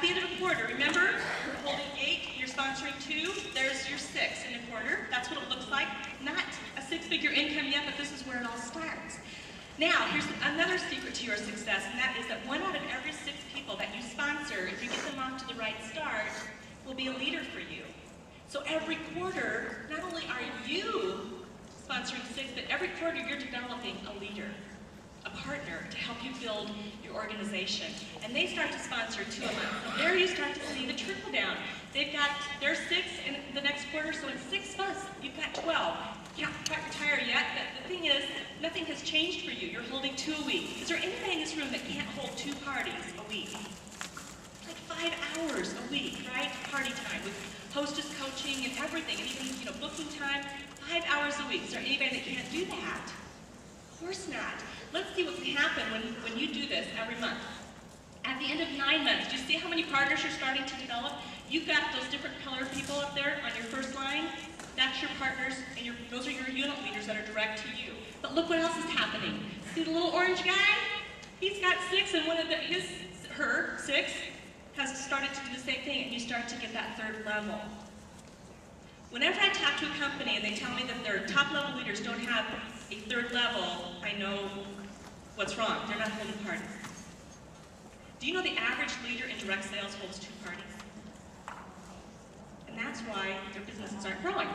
the end of a quarter, remember, we're holding 8, you're sponsoring 2, there's your 6 in a quarter. That's what it looks like. Not a 6-figure income yet, but this is where it all starts. Now, here's another secret to your success, and that is that 1 out of every 6 people that you sponsor, if you get them off to the right start, will be a leader for you. So every quarter, not only are you sponsoring 6, but every quarter you're developing a leader, a partner to help you build your organization. And they start to sponsor 2 a month. So there you start to see the trickle down. They've got their 6 in the next quarter, so in 6 months, you've got 12. You can't quite retire yet, but the thing is, nothing has changed for you. You're holding 2 a week. Is there anybody in this room that can't hold 2 parties a week? Like 5 hours a week, right? Party time with hostess coaching and everything, and even, booking time, 5 hours a week. Is there anybody that can't do that? Of course not. Let's see what can happen when you do this every month. At the end of 9 months, do you see how many partners you're starting to develop? You've got those different color people up there on your first line. That's your partners, and those are your unit leaders that are direct to you. But look what else is happening. See the little orange guy? He's got 6, and her 6 has started to do the same thing, and you start to get that 3rd level. Whenever I talk to a company and they tell me that their top level leaders don't have a 3rd level, I know what's wrong. They're not holding parties. Do you know the average leader in direct sales holds 2 parties? And that's why their businesses aren't growing.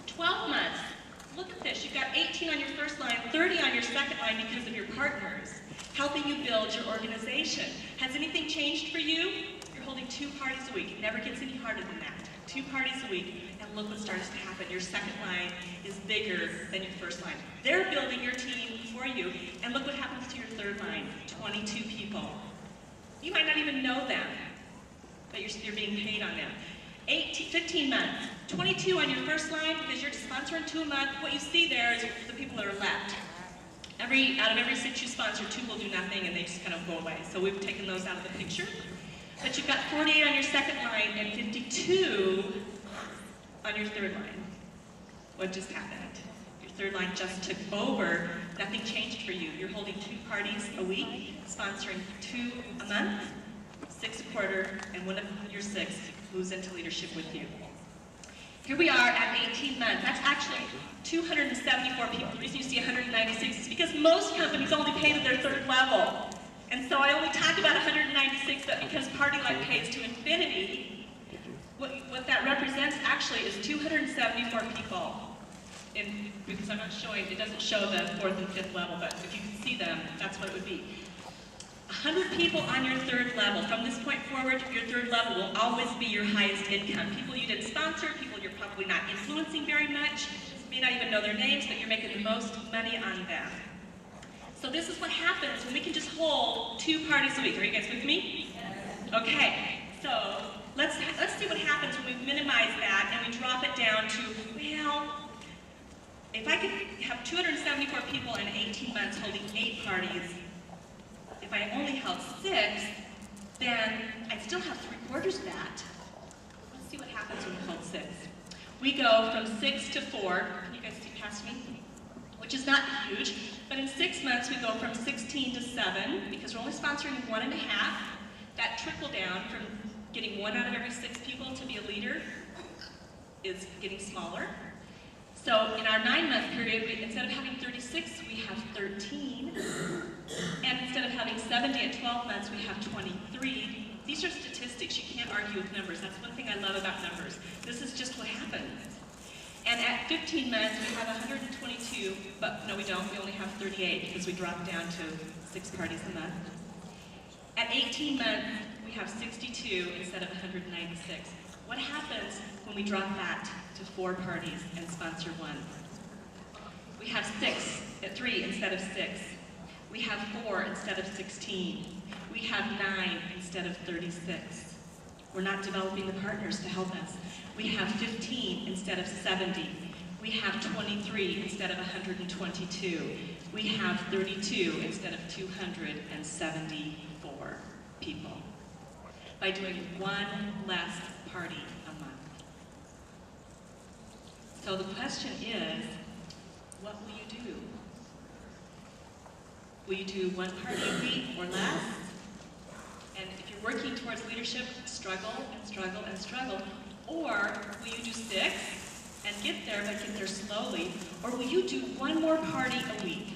12 months. Look at this. You've got 18 on your first line, 30 on your second line because of your partners, helping you build your organization. Has anything changed for you? You're holding 2 parties a week. It never gets any harder than that. 2 parties a week, and look what starts to happen. Your second line is bigger than your first line. They're building your team for you, and look what happens to your 3rd line, 22 people. You might not even know them, but you're being paid on them. 15 months, 22 on your first line because you're sponsoring 2 a month. What you see there is the people that are left. Out of every 6 you sponsor, 2 will do nothing and they just kind of go away. So we've taken those out of the picture. But you've got 48 on your second line and 52 on your 3rd line. What just happened? Your 3rd line just took over. Nothing changed for you. You're holding 2 parties a week, sponsoring 2 a month, 6 a quarter, and 1 of your 6 moves into leadership with you. Here we are at 18 months. That's actually 274 people. The reason you see 196 is because most companies only pay to their 3rd level. And so I only talk about 196, but because Party Life pays to infinity, what that represents actually is 274 people. Because I'm not showing, it doesn't show the 4th and 5th level, but if you can see them, that's what it would be. 100 people on your 3rd level. From this point forward, your 3rd level will always be your highest income. People you didn't sponsor, people you're probably not influencing very much, you may not even know their names, but you're making the most money on them. So this is what happens when we can just hold 2 parties a week. Are you guys with me? Okay, so let's see what happens when we minimize that and we drop it down to, well, if I could have 274 people in 18 months holding 8 parties, if I only held 6, then I'd still have 3/4 of that. Let's see what happens when we hold 6. We go from 6 to 4. Can you guys see past me? Which is not huge, but in 6 months we go from 16 to 7 because we're only sponsoring 1.5. That trickle down from getting 1 out of every 6 people to be a leader is getting smaller. So in our 9-month period, instead of having 36, we have 13. And instead of having 70 at 12 months, we have 23. These are statistics. You can't argue with numbers. That's one thing I love about numbers. This is just what happens. And at 15 months, we have 122, but no, we don't. We only have 38 because we dropped down to 6 parties a month. At 18 months, we have 62 instead of 196. What happens when we drop that to 4 parties and sponsor 1? We have 3 instead of 6. We have 4 instead of 16. We have 9 instead of 36. We're not developing the partners to help us. We have 15 instead of 70. We have 23 instead of 122. We have 32 instead of 274 people by doing 1 less party a month. So the question is, what will you do? Will you do 1 party a week or less? And if you're working towards leadership, struggle and struggle and struggle. Or will you do 6 and get there, but get there slowly? Or will you do 1 more party a week?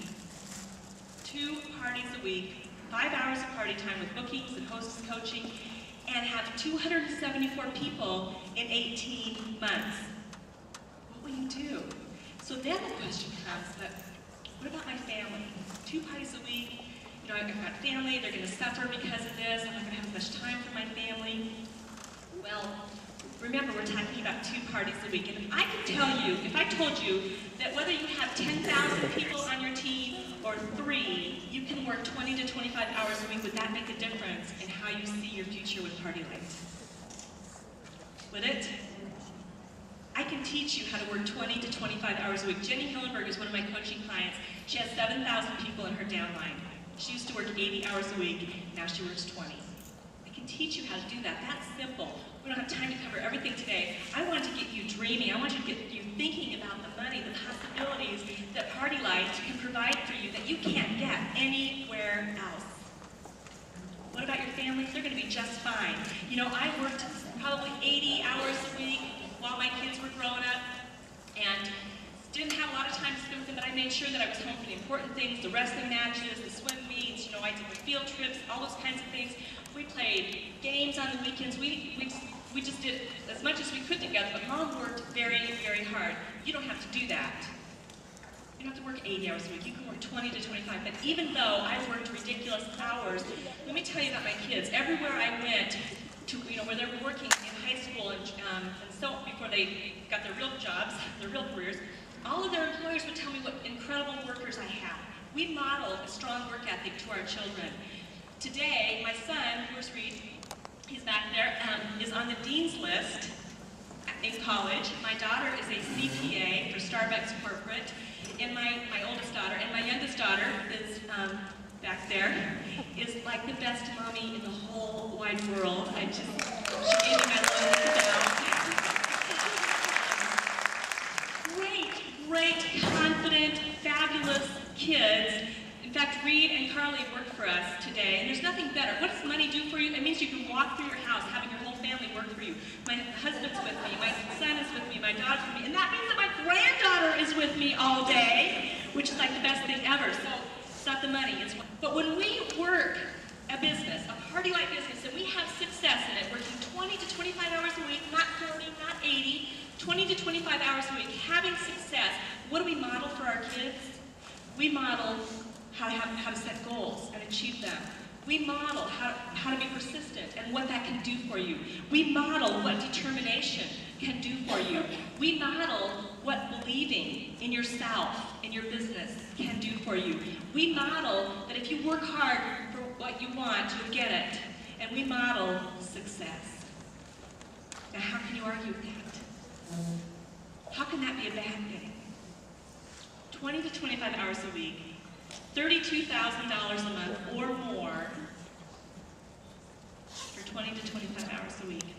2 parties a week, 5 hours of party time with bookings and hostess coaching, and have 274 people in 18 months. What will you do? So then the question comes, but what about my family? 2 parties a week, you know, I've got family, they're going to suffer because of this, I'm not going to have as much time for my family. Well, remember, we're talking about 2 parties a week, and if I could tell you, if I told you that whether you have 10,000 people on your team or 3, you can work 20 to 25 hours a week, would that make a difference in how you see your future with Party Light? Would it? I can teach you how to work 20 to 25 hours a week. Jenny Hillenberg is one of my coaching clients. She has 7,000 people in her downline. She used to work 80 hours a week, now she works 20. I can teach you how to do that. That's simple. We don't have time to cover everything today. I want to get you dreaming. I want to get you thinking about the money, the possibilities that Party Light can provide for you that you can't get anywhere else. What about your families? They're going to be just fine. You know, I worked probably 80 hours a week while my kids were growing up and didn't have a lot of time to spend with them, but I made sure that I was home for the important things, the wrestling matches, the swim meets, you know, I did the field trips, all those kinds of things. We played games on the weekends. We just did as much as we could together, but Mom worked very, very hard. You don't have to do that. You don't have to work 80 hours a week. You can work 20 to 25. But even though I worked ridiculous hours, let me tell you about my kids. Everywhere I went to, you know, where they were working in high school and so before they got their real jobs, their real careers, all of their employers would tell me what incredible workers I have. We modeled a strong work ethic to our children. Today, my son, where's Reed? He's back there, is on the dean's list in college. My daughter is a CPA for Starbucks Corporate, and my oldest daughter, and my youngest daughter is back there, is like the best mommy in the whole wide world. She gave me my love now. Great, confident, fabulous kids. In fact, Reed and Carly work for us today, and there's nothing better. What does money do for you? It means you can walk through your house having your whole family work for you. My husband's with me, my son is with me, my daughter's with me, and that means that my granddaughter is with me all day, which is like the best thing ever. So it's not the money. But when we work a business, a Party Light business, and we have success in it, working 20 to 25 hours a week, not 40, not 80, 20 to 25 hours a week, having success, what do we model for our kids? We model how to set goals and achieve them. We model how to be persistent and what that can do for you. We model what determination can do for you. We model what believing in yourself, in your business, can do for you. We model that if you work hard for what you want, you'll get it. And we model success. Now, how can you argue with that? How can that be a bad thing? 20 to 25 hours a week, $32,000 a month or more for 20 to 25 hours a week.